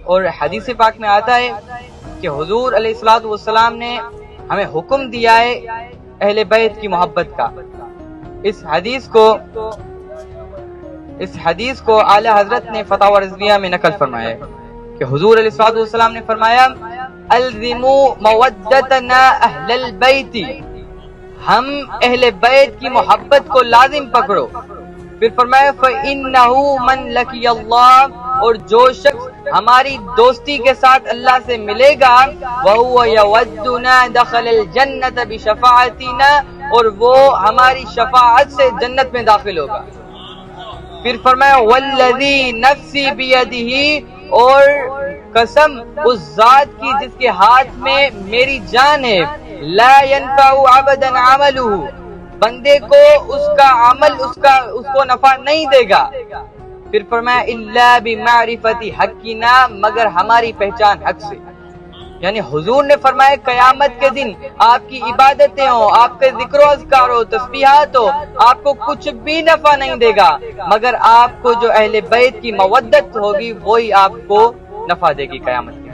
اور حدیث پاک میں آتا ہے کہ حضور علیہ الصلوۃ والسلام نے ہمیں حکم دیا ہے اہل بیت کی محبت کا۔ اس حدیث کو اعلی حضرت نے فتاوی رضویہ میں نقل فرمایا ہے کہ حضور علیہ الصلوۃ والسلام نے فرمایا الزموا مودتنا اہل البیت، ہم اہل بیت کی محبت کو لازم پکڑو۔ پھر فرمایا فإنہ من لقی اللہ، اور جو شخص ہماری دوستی کے ساتھ اللہ سے ملے گا وہو یودنا دخل الجنۃ بشفاعتنا، اور وہ ہماری شفاعت سے جنت میں داخل ہوگا۔ پھر فرمایا والذی نفسی بیدہ، اور قسم اس ذات کی جس کے ہاتھ میں میری جان ہے، لا ينفع عبدا عملہ، بندے کو اس کا عمل اس کو نفع نہیں دے گا۔ پھر فرمایا الا بمعرفت حقنا، مگر ہماری پہچان حق سے۔ یعنی حضور نے فرمایا قیامت کے دن آپ کی عبادتیں ہوں، آپ کے ذکر و اذکار ہو، تسبیحات ہو، آپ کو کچھ بھی نفع نہیں دے گا، مگر آپ کو جو اہل بیت کی مودت ہوگی وہی آپ کو نفع دے گی قیامت کے دن۔